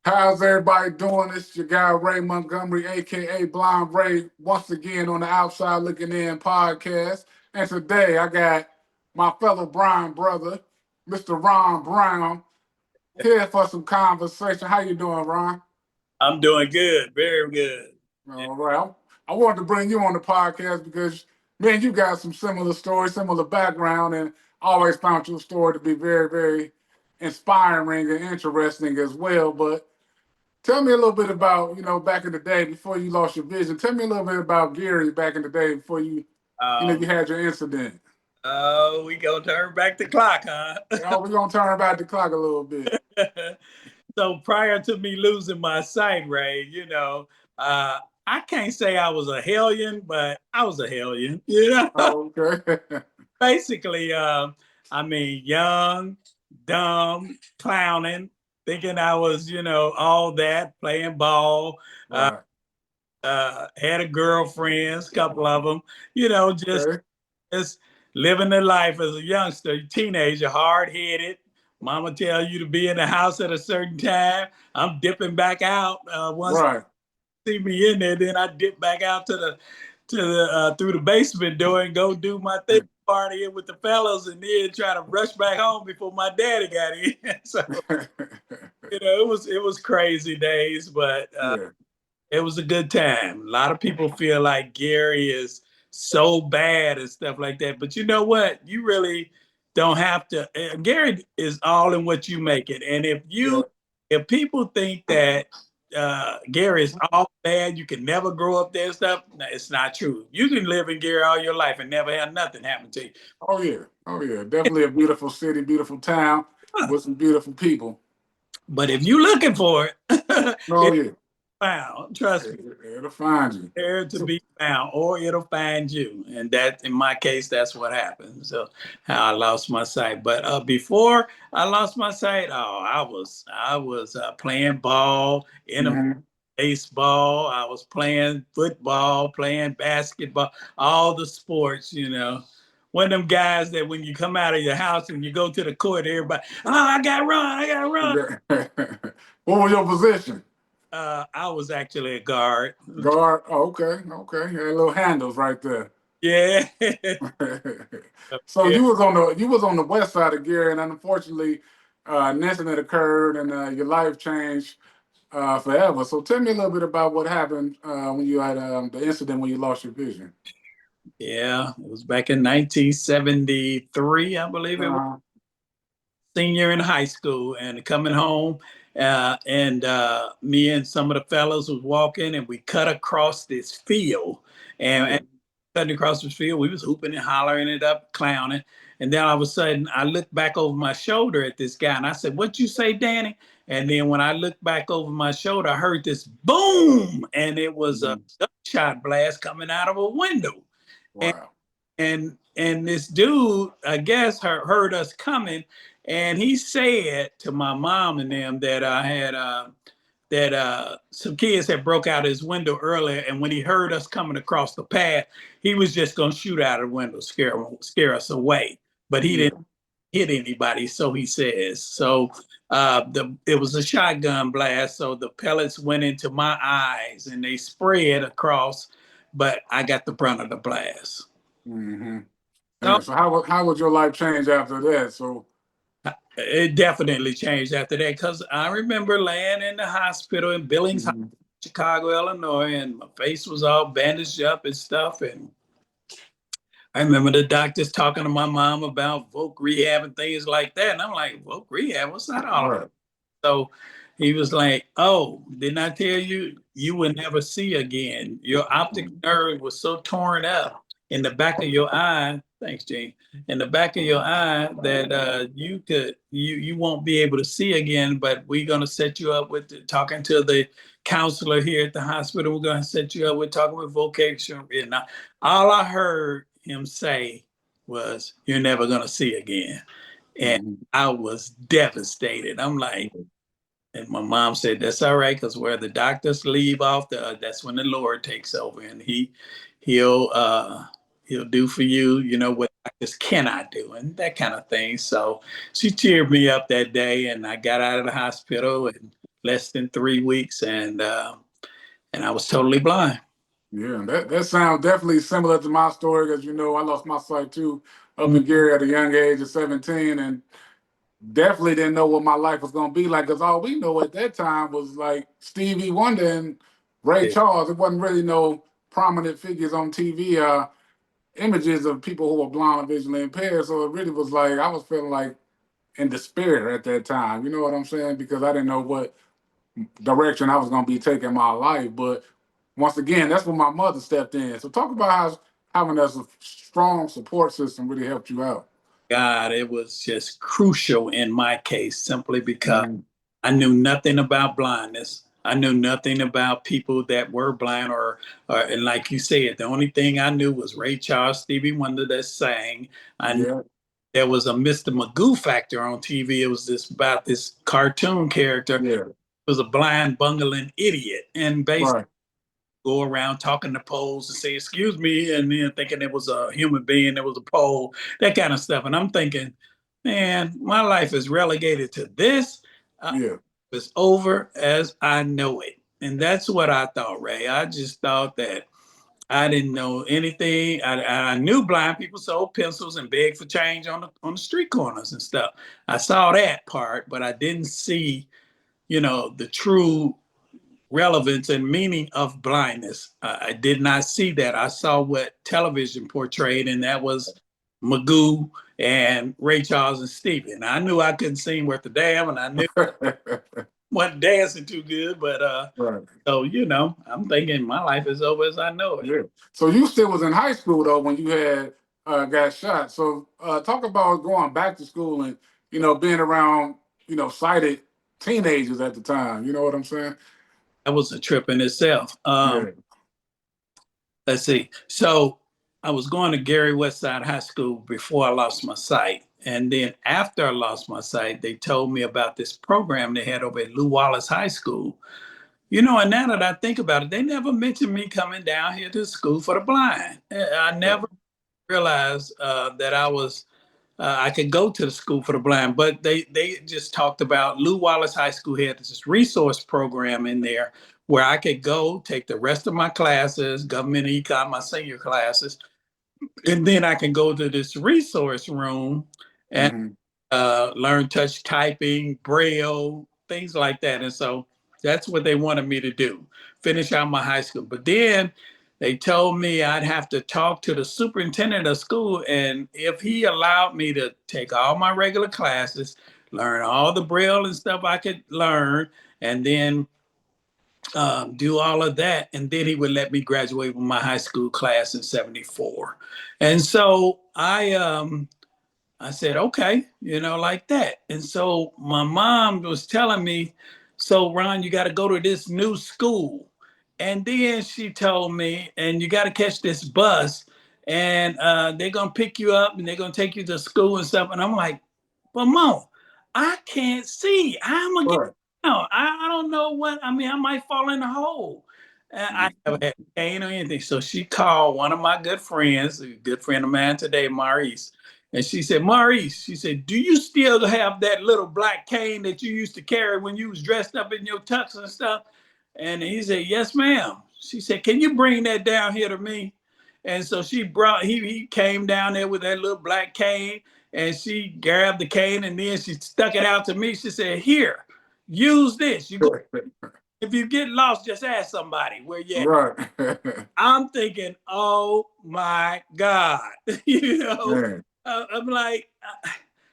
How's everybody doing? It's your guy Ray Montgomery, aka Blind Ray, once again on the Outside Looking In podcast. And today I got my fellow Brown brother, Mr. Ron Brown, here for some conversation. How you doing, Ron? I'm doing good, very good. All right. I wanted to bring you on the podcast because, man, you got some similar stories, similar background, and I always found your story to be very, very inspiring and interesting as well. But tell me a little bit about, back in the day before you lost your vision. Tell me a little bit about Gary back in the day before you Um, had your incident. we gonna turn back the clock, huh? Oh, we're gonna turn back the clock a little bit. So prior to me losing my sight, Ray, I can't say I was a hellion, but I was a hellion. Oh, okay. Basically, young, dumb, clowning, thinking I was, all that, playing ball. Uh, Right. had a girlfriend, a couple of them, you know, just Okay. just living the life as a youngster, teenager, hard headed. Mama tell you to be in the house at a certain time. I'm dipping back out. Once Right. they see me in there, then I dip back out to the through the basement door and go do my thing, partying with the fellas, and then try to rush back home before my daddy got in. So it was crazy days, but Yeah. it was a good time. A lot of people feel like Gary is so bad and stuff like that. But you know what? You really don't have to. Gary is all in what you make it. And Yeah. if people think that Gary is all bad, you can never grow up there and stuff, no, it's not true. You can live in Gary all your life and never have nothing happen to you. Oh yeah. Oh yeah. Definitely a beautiful city, beautiful town with some beautiful people. But if you're looking for it, Oh it's yeah. found. Trust me. It'll find you. There to be found, or it'll find you. And that, in my case, that's what happened. So, how I lost my sight. But before I lost my sight, oh, I was playing ball in a Hmm. baseball. I was playing football, playing basketball, all the sports. One of them guys that when you come out of your house and you go to the court, everybody, oh, I got to run, I got to run. What was your position? I was actually a guard. Guard. Oh, okay. Okay. Had little handles right there. Yeah. So Yeah. you was on the west side of Gary, and unfortunately, an incident occurred, and your life changed forever. So tell me a little bit about what happened when you had the incident when you lost your vision. Yeah, it was back in 1973, I believe it was, Uh, senior in high school, and coming home, and me and some of the fellows was walking, and we cut across this field, and yeah. cutting across this field, we was hooping and hollering it up, clowning, and then all of a sudden, I looked back over my shoulder at this guy, and I said, "What you say, Danny?" And then when I looked back over my shoulder, I heard this boom, and it was a Mhm. gunshot blast coming out of a window. Wow. And this dude, I guess, heard us coming, and he said to my mom and them that I had that some kids had broke out his window earlier, and when he heard us coming across the path, he was just gonna shoot out of the window, scare us away. But he didn't Yeah. hit anybody, so he says. So it was a shotgun blast, so the pellets went into my eyes and they spread across, but I got the brunt of the blast. Hmm. So And so how would your life change after that? So. it definitely changed after that because I remember laying in the hospital in Billings, Mhm. Chicago, Illinois, and my face was all bandaged up and stuff. And I remember the doctors talking to my mom about voc rehab and things like that. And I'm like, voc rehab? What's that all about? Right. So he was like, "Oh, didn't I tell you you would never see again? Your optic nerve was so torn up in the back of your eye. Thanks, Gene. In the back of your eye that you won't be able to see again. But we're gonna set you up with talking to the counselor here at the hospital. We're gonna set you up with talking with vocation. And all I heard him say was, "You're never gonna see again." And Mhm. I was devastated. I'm like, and my mom said, "That's all right, because where the doctors leave off, that's when the Lord takes over, and he'll he'll do for you, what doctors cannot do, and that kind of thing." So she cheered me up that day, and I got out of the hospital and less than 3 weeks, and I was totally blind. Yeah, that sounds definitely similar to my story because I lost my sight too up Mm. in Gary at a young age of 17, and definitely didn't know what my life was gonna be like because all we know at that time was like Stevie Wonder and Ray Yeah. Charles. It wasn't really no prominent figures on TV, images of people who were blind or visually impaired. So it really was like I was feeling like in despair at that time. You know what I'm saying? Because I didn't know what direction I was gonna be taking my life. But once again, that's when my mother stepped in. So talk about how having a strong support system really helped you out. God, it was just crucial in my case simply because Mhm. I knew nothing about blindness. I knew nothing about people that were blind, and like you said, the only thing I knew was Ray Charles, Stevie Wonder that sang. I knew Yeah, there was a Mr. Magoo factor on TV. It was about this cartoon character. It yeah, was a blind bungling idiot, and basically right. go around talking to poles and say, "Excuse me," and then thinking it was a human being, it was a pole, that kind of stuff. And I'm thinking, man, my life is relegated to this. Yeah. It's over as I know it. And that's what I thought, Ray. I just thought that I didn't know anything. I knew blind people sold pencils and begged for change on the street corners and stuff. I saw that part, but I didn't see, the true relevance and meaning of blindness. I did not see that. I saw what television portrayed, and that was Magoo and Ray Charles and Stevie. And I knew I couldn't sing worth a damn, and I knew wasn't dancing too good, but Right. so I'm thinking my life is over as I know it. Yeah. So you still was in high school though when you had got shot. So talk about going back to school and being around sighted teenagers at the time. You know what I'm saying? That was a trip in itself. Yeah. Let's see. So I was going to Gary Westside High School before I lost my sight. And then after I lost my sight, they told me about this program they had over at Lew Wallace High School. And now that I think about it, they never mentioned me coming down here to school for the blind. I Right. never realized that I could go to the school for the blind, but they just talked about Lew Wallace High School had this resource program in there where I could go take the rest of my classes, government econ, my senior classes, and then I can go to this resource room and Hmm. learn touch typing, braille, things like that. And so that's what they wanted me to do, finish out my high school. But then they told me I'd have to talk to the superintendent of school, and if he allowed me to take all my regular classes, learn all the braille and stuff I could learn, and then do all of that, and then he would let me graduate with my high school class in '74. And so I said, okay, like that. And so my mom was telling me, so Ron, you got to go to this new school. And then she told me, and you got to catch this bus, and they're going to pick you up and they're going to take you to school and stuff. And I'm like, but Mom, I can't see. I'm going to get Right. out. I don't know what, I mean, I might fall in the hole. I never Mhm. had a cane or anything. So she called one of my good friends, a good friend of mine today, Maurice, and she said, Maurice, she said, do you still have that little black cane that you used to carry when you was dressed up in your tux and stuff? And he said, yes, ma'am. She said, can you bring that down here to me? And so he came down there with that little black cane, and she grabbed the cane and then she stuck it out to me. She said, here, use this. If you get lost, just ask somebody where you at. Right. I'm thinking, oh my God, Man. I'm like,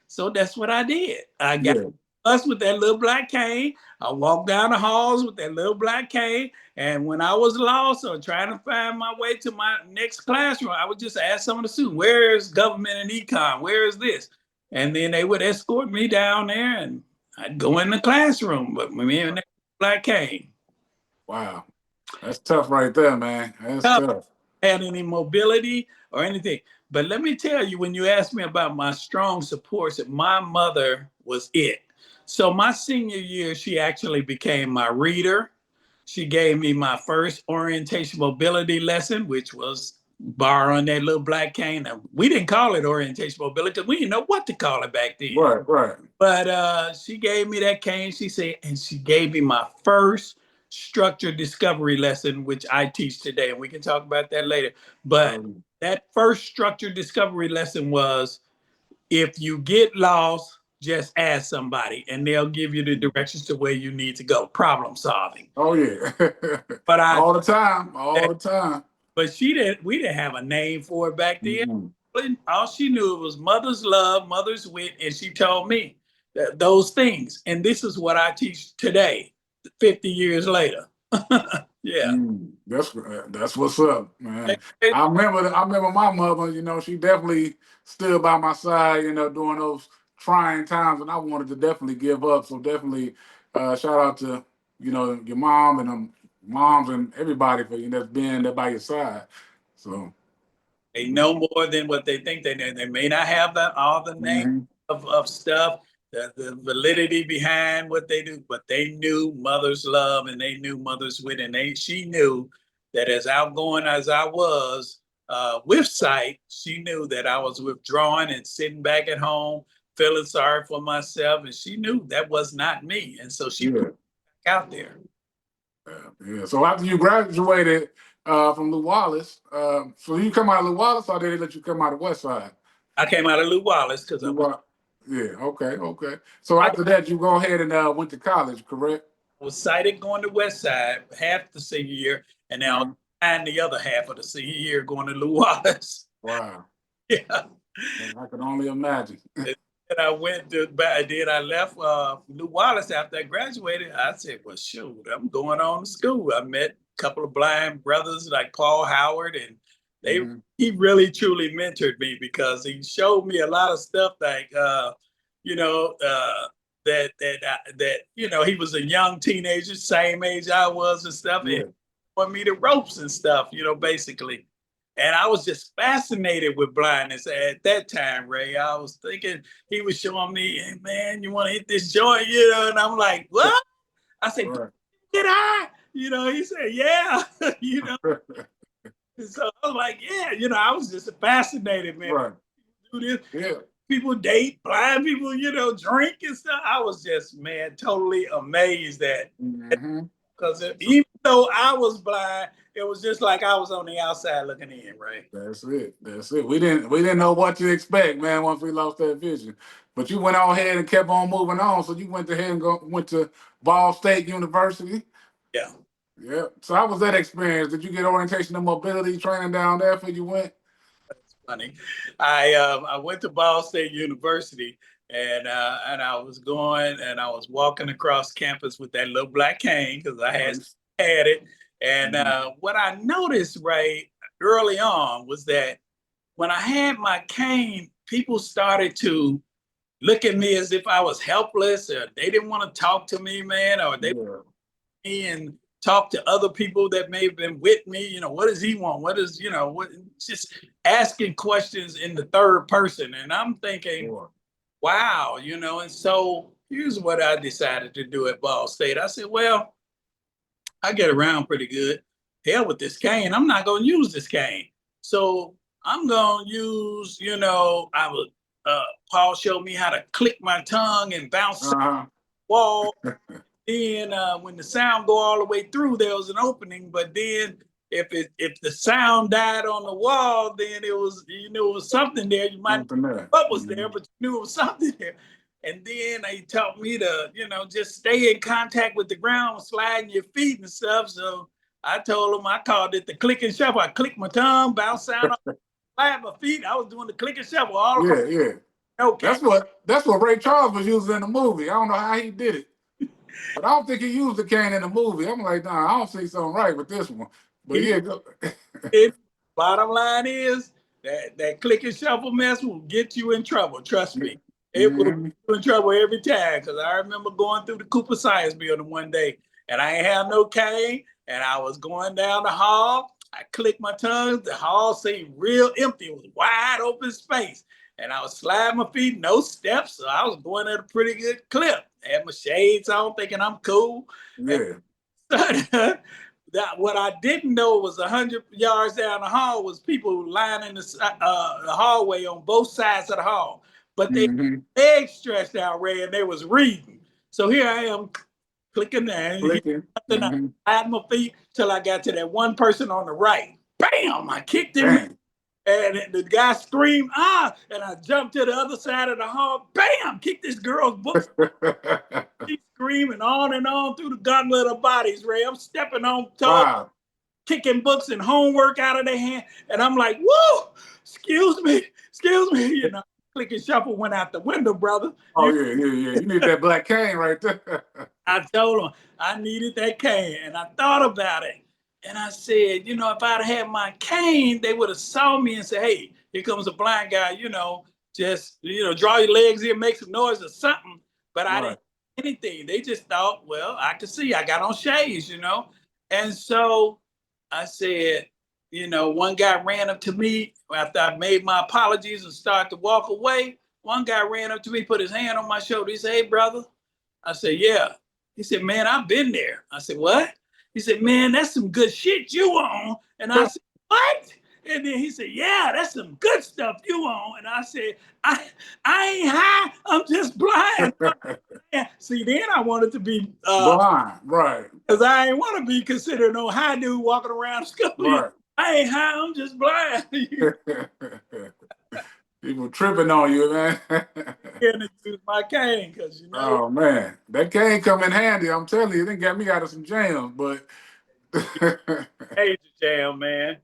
so that's what I did. I got Yeah. us with that little black cane. I walked down the halls with that little black cane. And when I was lost or trying to find my way to my next classroom, I would just ask some of the students, where is government and econ? Where is this? And then they would escort me down there and I'd go in the classroom, but me and that black cane. Wow. That's tough right there, man. That's tough. Had any mobility or anything. But let me tell you, when you asked me about my strong supports, my mother was it. So my senior year, she actually became my reader. She gave me my first orientation mobility lesson, which was borrowing that little black cane. Now, we didn't call it orientation mobility because we didn't know what to call it back then. Right, right. But she gave me that cane. She said, and she gave me my first structured discovery lesson, which I teach today, and we can talk about that later. But that first structured discovery lesson was, if you get lost, just ask somebody, and they'll give you the directions to where you need to go. Problem solving. Oh yeah. But all the time, all the time. But we didn't have a name for it back then. Mm-hmm. All she knew was mother's love, mother's wit, and she told me those things. And this is what I teach today, 50 years later. Yeah. That's what's up, man. I remember my mother, you know, she definitely stood by my side, you know, during those trying times, and I wanted to definitely give up. So definitely shout out to, you know, your mom and moms and everybody for, you know, that's being there by your side. So they know more than what they think they know. They may not have all the names of stuff, the validity behind what they do, but they knew mother's love and they knew mother's wit, and she knew that as outgoing as I was with sight, she knew that I was withdrawing and sitting back at home, feeling sorry for myself, and she knew that was not me, and so she put me back out there. Yeah. So after you graduated from Lew Wallace, so you come out of Lew Wallace, or did they let you come out of West Side? I came out of Lew Wallace because I was. Yeah. Okay. So after that, you go ahead and went to college, correct? I was sighted going to West Side half the senior year, and now and the other half of the senior year going to Lew Wallace. Wow. Yeah. I can only imagine. And I went to, then I left Lew Wallace after I graduated. I said, well, shoot, I'm going on to school. I met a couple of blind brothers like Paul Howard, and he really truly mentored me because he showed me a lot of stuff like, you know, that you know, he was a young teenager, same age I was and stuff, and taught me the ropes and stuff, you know, basically. And I was just fascinated with blindness at that time, Ray. I was thinking he was showing me, hey, man, you want to hit this joint, you know? And I'm like, what? I said, get high. You know, he said, yeah, you know. And so I was like, yeah, you know, I was just fascinated, man. Right. Do this. Yeah. People date, blind people, you know, drink and stuff. I was just, man, totally amazed at. Because even though I was blind, it was just like I was on the outside looking in, right? That's it. We didn't know what to expect, man, once we lost that vision. But you went on ahead and kept on moving on. So you went ahead and went to Ball State University. Yeah. Yeah. So how was that experience? Did you get orientation and mobility training down there before you went? That's funny. I went to Ball State University, and I was going and I was walking across campus with that little black cane because I had it. And what I noticed right early on was that when I had my cane, people started to look at me as if I was helpless, or they didn't want to talk to me, man, or they me and talk to other people that may have been with me. You know, what does he want? What is, you know, what? Just asking questions in the third person, and I'm thinking, wow, you know. And so here's what I decided to do at Ball State. I said, well, I get around pretty good. Hell with this cane. I'm not going to use this cane. So I'm going to use, you know, Paul showed me how to click my tongue and bounce the wall. Then when the sound go all the way through, there was an opening. But then if the sound died on the wall, then it was, you know, it was something there. You might know what was there, but you knew it was something there. And then they taught me to, you know, just stay in contact with the ground, sliding your feet and stuff. So I told them, I called it the click and shuffle. I clicked my tongue, bounce sound, slide my feet. I was doing the click and shuffle all across. Yeah. Okay. That's what Ray Charles was using in the movie. I don't know how he did it, but I don't think he used the cane in the movie. I'm like, nah, I don't see something right with this one. But yeah, bottom line is that click and shuffle mess will get you in trouble. Trust me. It will get you in trouble every time. Because I remember going through the Cooper Science Building one day, and I ain't have no cane, and I was going down the hall. I clicked my tongue. The hall seemed real empty. It was wide open space. And I was sliding my feet, no steps. So I was going at a pretty good clip. I had my shades on, thinking I'm cool. Yeah. that what I didn't know was 100 yards down the hall was people lining the hallway on both sides of the hall, but they legs stretched out, Ray, and they was reading. So here I am clicking there. Flicking. I had my feet till I got to that one person on the right. Bam! I kicked him. Dang. And the guy screamed, ah! And I jumped to the other side of the hall. Bam! Kicked this girl's books. She's screaming on and on through the gauntlet of bodies, Ray. I'm stepping on toes, Wow. kicking books and homework out of their hand. And I'm like, whoa, excuse me. You know, click and shuffle went out the window, brother. Oh, yeah. You need that black cane right there. I told him I needed that cane. And I thought about it. And I said, you know, if I'd had my cane, they would have saw me and said, hey, here comes a blind guy, you know, just, you know, draw your legs in, make some noise or something. But I didn't do anything. They just thought, well, I could see. I got on shades, you know. And so I said, you know, one guy ran up to me after I made my apologies and started to walk away. One guy ran up to me, put his hand on my shoulder. He said, hey, brother. I said, yeah. He said, man, I've been there. I said, what? He said, man, that's some good shit you on. And I said, what? And then he said, yeah, that's some good stuff you on. And I said, I ain't high. I'm just blind. See, then I wanted to be blind, right? Because I ain't want to be considered no high dude walking around school. Right. I ain't high. I'm just blind. People tripping on you, man. Can't use my cane because you know. Oh man, that cane come in handy. I'm telling you, it done got me out of some jams, but. Major jam, man.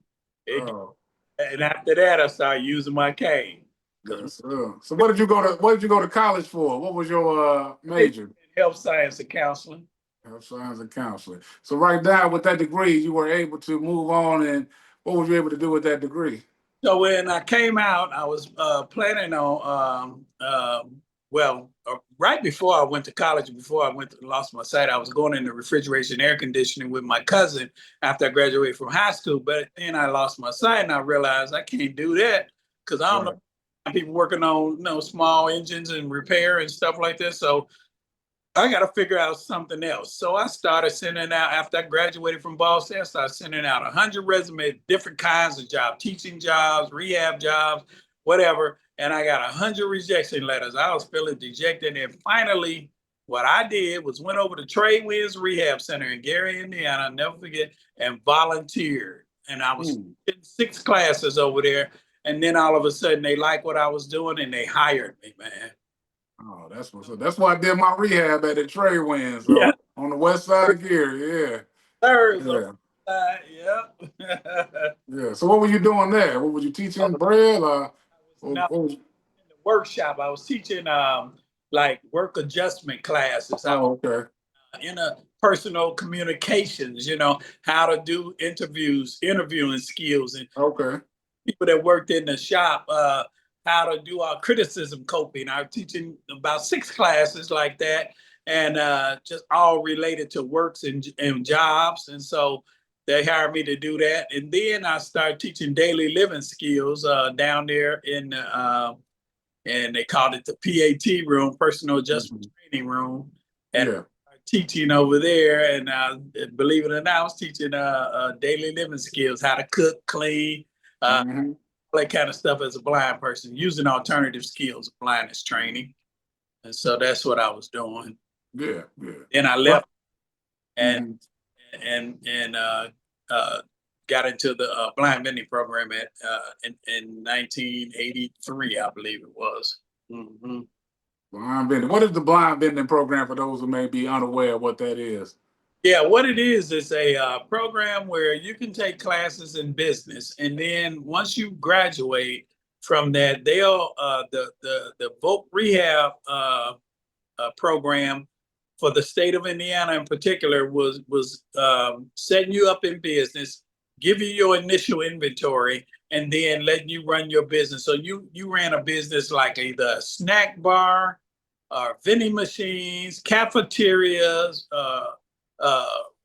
And after that, I started using my cane. Yes, sir. So what did you go to college for? What was your major? Health science and counseling. Health science and counseling. So right now with that degree, you were able to move on, and what were you able to do with that degree? So when I came out, I was planning on, right before I went to college, before I lost my sight, I was going into refrigeration air conditioning with my cousin after I graduated from high school. But then I lost my sight and I realized I can't do that because I don't know people working on, you know, small engines and repair and stuff like this. So I got to figure out something else. So I started sending out, after I graduated from Ball State, I started sending out 100 resumes, different kinds of jobs, teaching jobs, rehab jobs, whatever. And I got 100 rejection letters. I was feeling dejected. And finally, what I did was went over to Trade Winds Rehab Center in Gary, Indiana, I'll never forget, and volunteered. And I was in 6 classes over there. And then all of a sudden, they liked what I was doing and they hired me, man. Oh, that's what's up. That's why I did my rehab at the Trade Winds on the west side of Gary. Yeah. Third. Yeah. So what were you doing there? What were you teaching? Braille? In the workshop, I was teaching like work adjustment classes. Oh, okay. Interpersonal communications, you know, how to do interviewing skills, and people that worked in the shop, how to do our criticism coping. I'm teaching about 6 classes like that, and just all related to works and jobs. And so they hired me to do that. And then I started teaching daily living skills down there in, and they called it the PAT room, personal adjustment training room. And teaching over there. And believe it or not, I was teaching daily living skills, how to cook, clean, all that kind of stuff as a blind person, using alternative skills, blindness training. And so that's what I was doing. Yeah. Then I left and got into the blind vending program in 1983, I believe it was. Blind vending. What is the blind vending program for those who may be unaware of what that is? Yeah, what it is a program where you can take classes in business, and then once you graduate from that, they'll the voc rehab program for the state of Indiana in particular was setting you up in business, give you your initial inventory, and then letting you run your business. So you ran a business like either a snack bar, vending machines, cafeterias,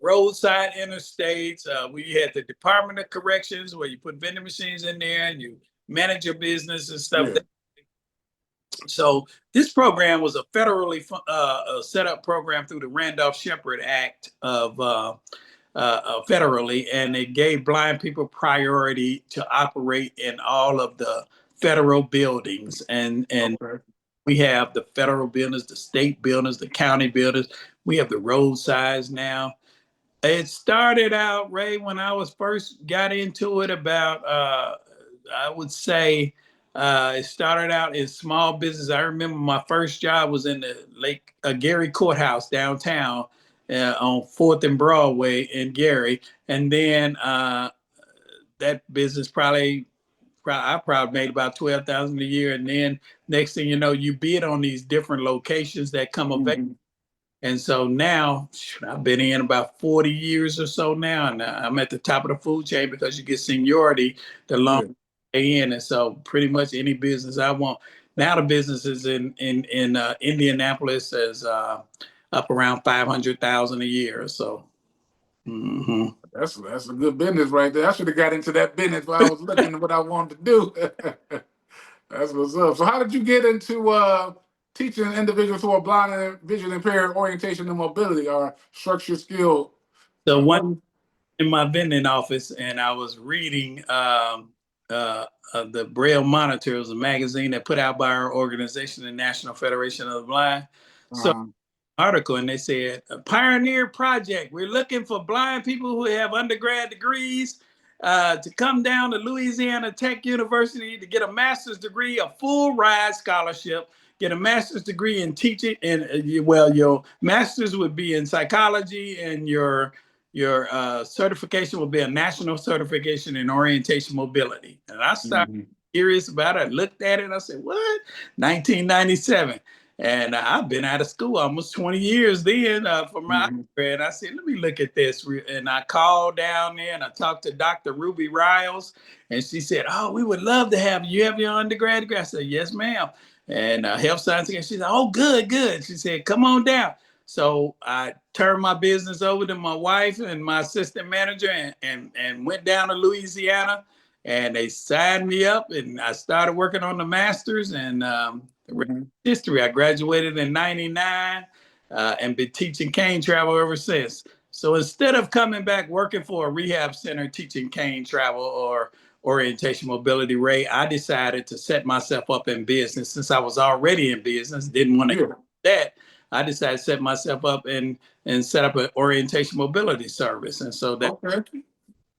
roadside interstates. We had the Department of Corrections where you put vending machines in there and you manage your business and stuff. So this program was a federally set up program through the Randolph-Shepard Act of federally, and it gave blind people priority to operate in all of the federal buildings. And Okay. we have the federal buildings, the state buildings, the county buildings. We have the roadsides now. It started out, Ray, when I was first got into it about, I would say, it started out in small business. I remember my first job was in the Lake Gary Courthouse downtown on 4th and Broadway in Gary. And then that business I probably made about 12,000 a year. And then next thing you know, you bid on these different locations that come available. Mm-hmm. And so now I've been in about 40 years or so now, and I'm at the top of the food chain because you get seniority the longer Yeah. you stay in. And so pretty much any business I want. Now the business is in Indianapolis is up around 500,000 a year or so. Mm-hmm. That's a good business right there. I should have got into that business while I was looking at what I wanted to do. That's what's up. So how did you get into teaching individuals who are blind and vision impaired orientation and mobility or structure skill? So one What in my vending office, and I was reading the Braille Monitor. It was a magazine that put out by our organization, the National Federation of the Blind. So uh, article, and they said a pioneer project. We're looking for blind people who have undergrad degrees to come down to Louisiana Tech University to get a master's degree, a full ride scholarship, get a master's degree in teaching. And well, your master's would be in psychology, and your certification will be a national certification in orientation mobility. And I started mhm, curious about it. I looked at it and I said, what? 1997. And I've been out of school almost 20 years then for my mhm, undergrad. I said, let me look at this. And I called down there and I talked to Dr. Ruby Riles. And she said, oh, we would love to have you. You have your undergrad degree? I said, yes, ma'am. And health science. And she said, oh, good, good. She said, come on down. So I turned my business over to my wife and my assistant manager and went down to Louisiana. And they signed me up and I started working on the masters. And mhm. history. I graduated in '99 and been teaching cane travel ever since. So instead of coming back working for a rehab center teaching cane travel or orientation mobility, Ray, I decided to set myself up in business. Since I was already in business, didn't want to Yeah. that. I decided to set myself up and set up an orientation mobility service. And so that Okay.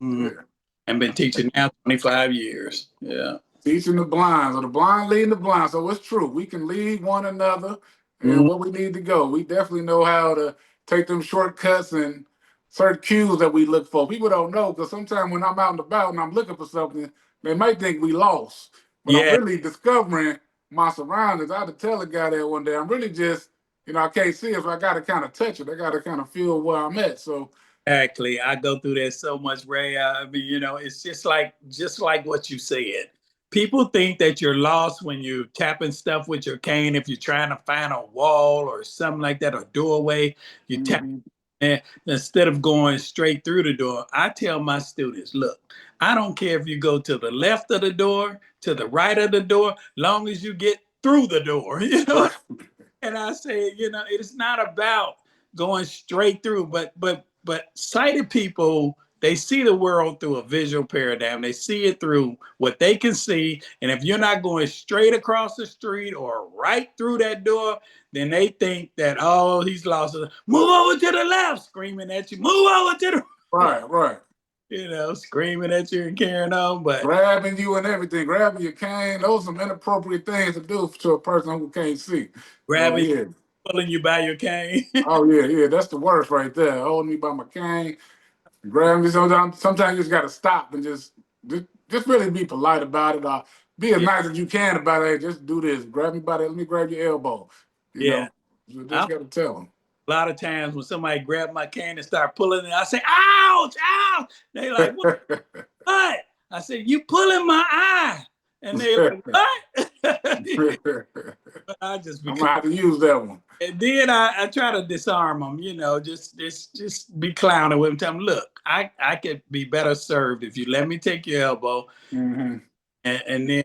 mm, Yeah. and been teaching now 25 years. Yeah. Teaching the blind, or the blind leading the blind. So it's true. We can lead one another and Mm, where we need to go. We definitely know how to take them shortcuts and certain cues that we look for. People don't know because sometimes when I'm out and about and I'm looking for something, they might think we lost. But I'm yeah. really discovering my surroundings. I had to tell a guy that one day, I'm really just, I can't see it, so I got to kind of touch it. I got to kind of feel where I'm at. So, Exactly. I go through that so much, Ray. I mean, it's just like what you said. People think that you're lost when you're tapping stuff with your cane. If you're trying to find a wall or something like that, or doorway, you tap mhm. it instead of going straight through the door. I tell my students, look, I don't care if you go to the left of the door, to the right of the door, long as you get through the door. Right. And I say, it's not about going straight through, but sighted people, they see the world through a visual paradigm. They see it through what they can see. And if you're not going straight across the street or right through that door, then they think that, oh, he's lost. Move over to the left, screaming at you. Move over to the Right, right. screaming at you and carrying on. But Grabbing you and everything, grabbing your cane. Those are some inappropriate things to do to a person who can't see. So grabbing, yeah. pulling you by your cane. Oh yeah, yeah. That's the worst right there. Holding me by my cane, grabbing me. Sometimes you just gotta stop and just really be polite about it. Or be as Yeah. nice as you can about it. Hey, just do this. Grab me by that. Let me grab your elbow. You Yeah. know. You just I'm gotta tell them. a lot of times when somebody grab my cane and start pulling it, I say, ouch, ouch. They like, what? I said, you pulling my eye. And they like, what? But I just I'm become, gonna have to use that one. and then I try to disarm them, just be clowning with them. Tell them, look, I could be better served if you let me take your elbow Hmm. and then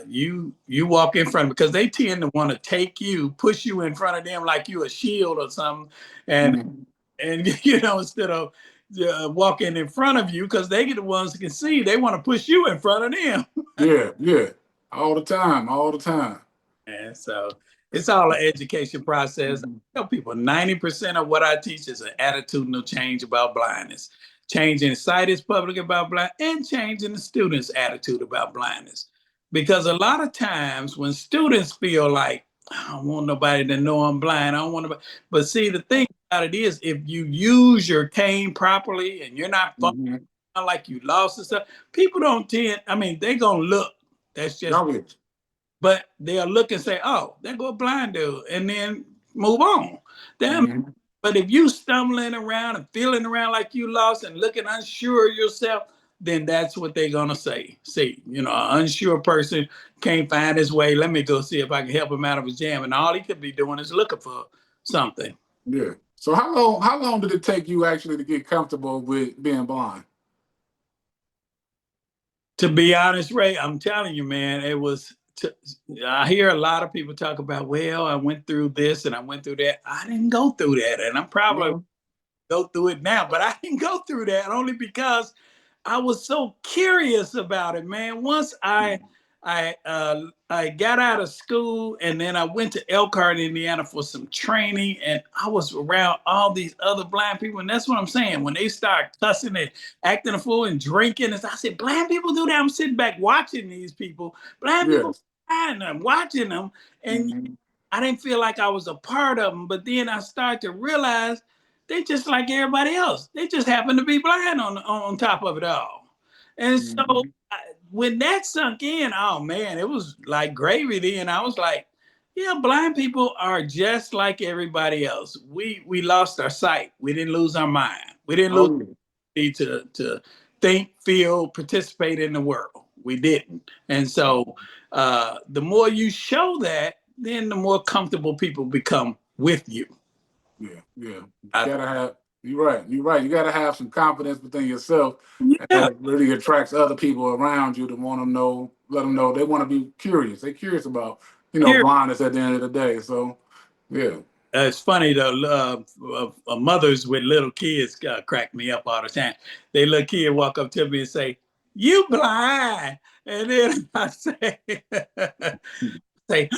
you walk in front because they tend to want to take you, push you in front of them like you a shield or something. And Hmm. and instead of walking in front of you because they get the ones that can see. They want to push you in front of them. Yeah, yeah. All the time, all the time. And so it's all an education process. Mhm. I tell people 90% of what I teach is an attitudinal change about blindness, changing sight is public about blind, and changing the students' attitude about blindness. Because a lot of times when students feel like, I don't want nobody to know I'm blind, I don't want nobody. But see, the thing about it is, if you use your cane properly and you're not falling Mhm. like you lost and stuff, people don't tend, I mean, they're going to look. That's just, Y'all with but they'll look and say, "Oh, there go a blind dude," and then move on. Damn. Mhm. But if you stumbling around and feeling around like you lost and looking unsure of yourself, then that's what they're gonna say. See, an unsure person can't find his way. Let me go see if I can help him out of his jam. And all he could be doing is looking for something. Yeah. So how long did it take you actually to get comfortable with being blind? To be honest, Ray, I'm telling you, man, it was. I hear a lot of people talk about, well, I went through this and I went through that. I didn't go through that, and I'm probably No. go through it now, but I didn't go through that only because I was so curious about it, man. Once I got out of school and then I went to Elkhart, Indiana for some training, and I was around all these other blind people, and that's what I'm saying. When they start cussing and acting a fool and drinking, and I said, blind people do that. I'm sitting back watching these people. Blind people, Yes. and I'm watching them, and Mhm. I didn't feel like I was a part of them. But then I started to realize they just like everybody else. They just happen to be blind on top of it all. And so Mhm. when that sunk in, oh man, it was like gravy. Then I was like, yeah, blind people are just like everybody else. We lost our sight. We didn't lose our mind. We didn't lose Oh yeah. to think, feel, participate in the world. We didn't. And so the more you show that, then the more comfortable people become with you. Yeah. Yeah. You I, gotta have. You're right. You're right. You gotta have some confidence within yourself, and yeah, that really attracts other people around you to want to know. Let them know they want to be curious. They're curious about here blindness at the end of the day. So yeah. it's funny though. Mothers with little kids crack me up all the time. They little kid walk up to me and say, "You blind," and then I say, "Say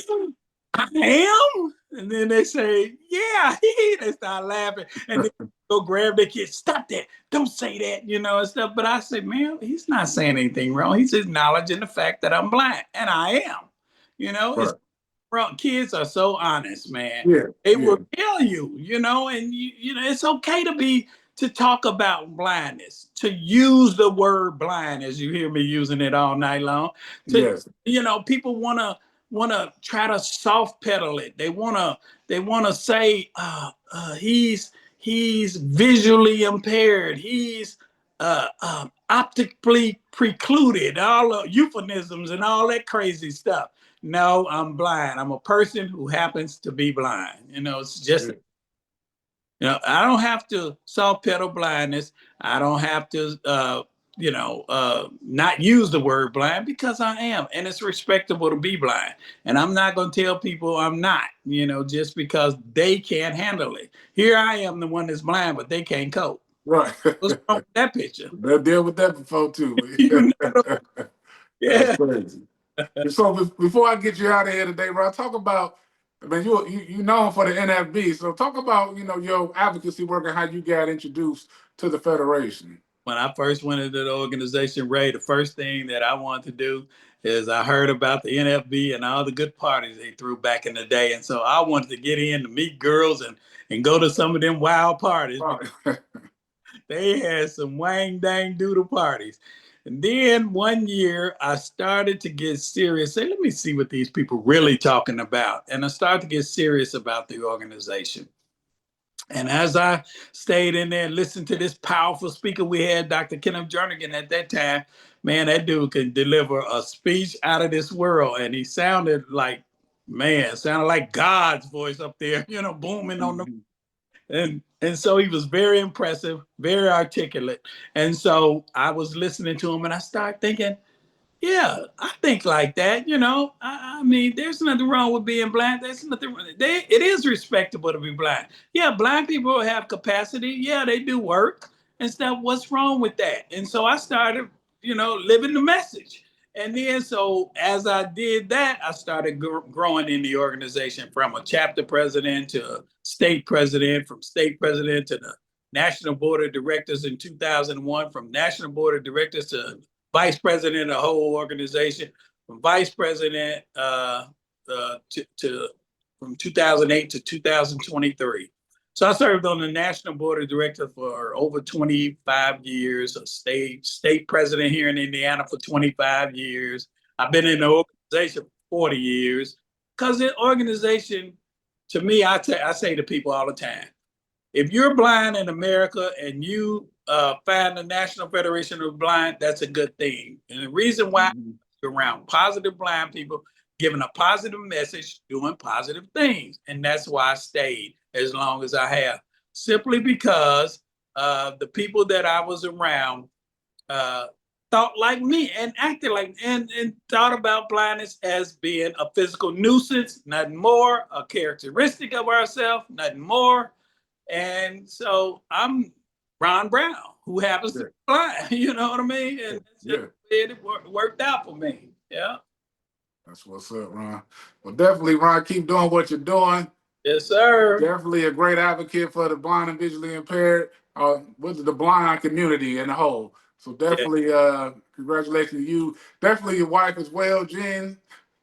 I am," and then they say, "Yeah." They start laughing, and then go grab their kid. Stop that! Don't say that, and stuff. But I say, man, he's not saying anything wrong. He's acknowledging the fact that I'm blind, and I am. It's Right. bro, kids are so honest, man. Yeah. They Yeah. will tell you, and it's okay to talk about blindness, to use the word blind as you hear me using it all night long. To Yes. people wanna try to soft pedal it. They wanna say he's visually impaired. He's optically precluded. All the euphemisms and all that crazy stuff. No, I'm blind. I'm a person who happens to be blind. It's just, Yeah. I don't have to soft pedal blindness. I don't have to, not use the word blind because I am. And it's respectable to be blind. And I'm not going to tell people I'm not, just because they can't handle it. Here I am, the one that's blind, but they can't cope. Right. What's wrong with that picture? They'll deal with that before too. you know, That's yeah. crazy. So before I get you out of here today, bro, talk about. I mean, you known for the NFB, so talk about your advocacy work and how you got introduced to the federation. When I first went into the organization, Ray, the first thing that I wanted to do is I heard about the NFB and all the good parties they threw back in the day. And so I wanted to get in to meet girls and go to some of them wild parties because Right. they had some wang dang doodle parties. And then one year I started to get serious. Say, let me see what these people really talking about. And I started to get serious about the organization. And as I stayed in there and listened to this powerful speaker we had, Dr. Kenneth Jernigan at that time, man, that dude could deliver a speech out of this world. And he sounded like God's voice up there, booming on the. Mhm. And so he was very impressive, very articulate. And so I was listening to him and I started thinking, yeah, I think like that. I mean, there's nothing wrong with being blind. There's nothing. It is respectable to be blind. Yeah, blind people have capacity. Yeah, they do work. and stuff. What's wrong with that? And so I started, living the message. And then, so as I did that, I started growing in the organization from a chapter president to a state president, from state president to the National Board of Directors in 2001, from National Board of Directors to vice president of the whole organization, from vice president to from 2008 to 2023. So I served on the National Board of Directors for over 25 years, a state president here in Indiana for 25 years. I've been in the organization for 40 years. Because the organization, to me, I say to people all the time, if you're blind in America and you find the National Federation of Blind, that's a good thing. And the reason why you're around positive blind people, giving a positive message, doing positive things. And that's why I stayed as long as I have, simply because the people that I was around thought like me and acted like and thought about blindness as being a physical nuisance, nothing more, a characteristic of ourselves, nothing more. And so I'm Ron Brown, who happens to be blind. You know what I mean? And it worked out for me. Yeah. That's what's up, Ron. Well, definitely, Ron, keep doing what you're doing. Yes, sir. Definitely a great advocate for the blind and visually impaired, with the blind community in the whole. So definitely, congratulations to you. Definitely your wife as well, Jean.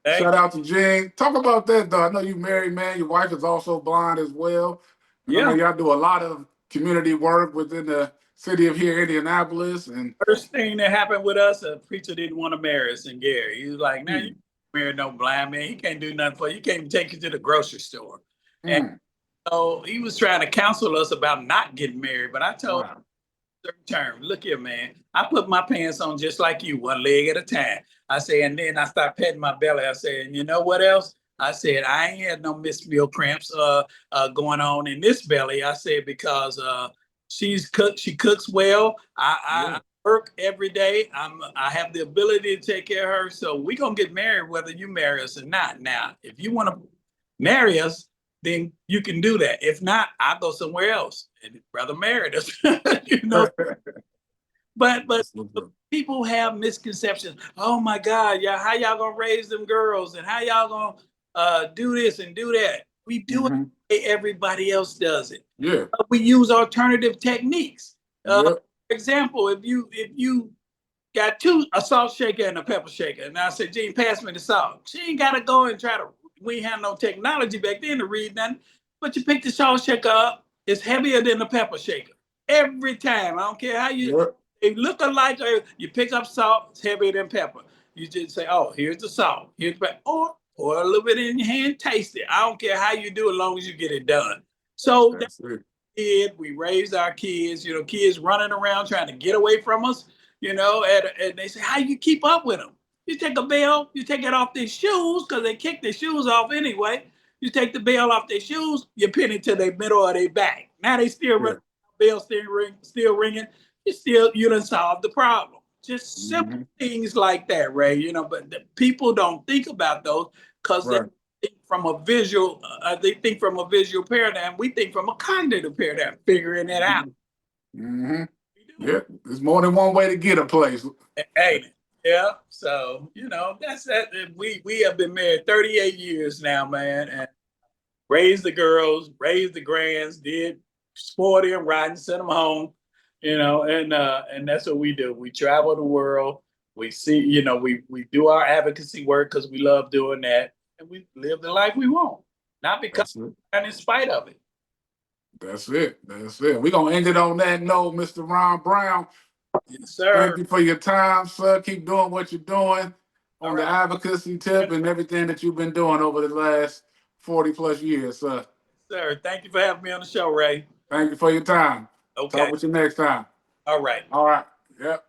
Shout out to Jean. Talk about that, though. I know you're married, man. Your wife is also blind as well. And I know y'all do a lot of community work within the city of here, Indianapolis. And first thing that happened with us, a preacher didn't want to marry us, and Gary. He was like, "Now you marry no blind man. He can't do nothing for you. He can't even take you to the grocery store." And so he was trying to counsel us about not getting married, but I told him, certain term, look here, man. I put my pants on just like you, one leg at a time. I say, and then I start petting my belly. I said, and you know what else? I said, I ain't had no missed meal cramps going on in this belly. I said, because she cooks well. I work every day. I have the ability to take care of her. So we're gonna get married whether you marry us or not. Now, if you want to marry us, then you can do that. If not, I'll go somewhere else. And brother married us, But people have misconceptions. Oh my God, yeah, how y'all gonna raise them girls, and how y'all gonna do this and do that? We do it the way everybody else does it. Yeah. We use alternative techniques. For example, if you got a salt shaker and a pepper shaker, and I said, Jean, pass me the salt. She ain't gotta go and try to. We ain't had no technology back then to read nothing, but you pick the salt shaker up. It's heavier than the pepper shaker every time. I don't care how you. They look alike. You pick up salt, it's heavier than pepper. You just say, oh, here's the salt. Here's the pepper. Or pour a little bit in your hand, taste it. I don't care how you do it, as long as you get it done. So that's what we did. We raised our kids, kids running around trying to get away from us, and they say, how you keep up with them? You take a bell, you take it off their shoes, because they kick their shoes off anyway. You take the bell off their shoes, you pin it to their middle of their back. Now they still running, bell still ringing. You done solved the problem. Just simple things like that, Ray. But the people don't think about those because they think from a visual. They think from a visual paradigm. We think from a cognitive paradigm, figuring it out. Yeah, there's more than one way to get a place. Ain't it? Yeah. So that's that. We have been married 38 years now, man, and raised the girls, raised the grands, did sport them, riding, sent them home. And that's what we do. We travel the world. We see, we do our advocacy work because we love doing that, and we live the life we want, not because and in spite of it. That's it. We're gonna end it on that note, Mr. Ron Brown. Yes, sir. Thank you for your time, sir. Keep doing what you're doing on the advocacy tip and everything that you've been doing over the last 40 plus years, sir. Sir, thank you for having me on the show, Ray. Thank you for your time. Okay. Talk with you next time. All right. All right. Yep.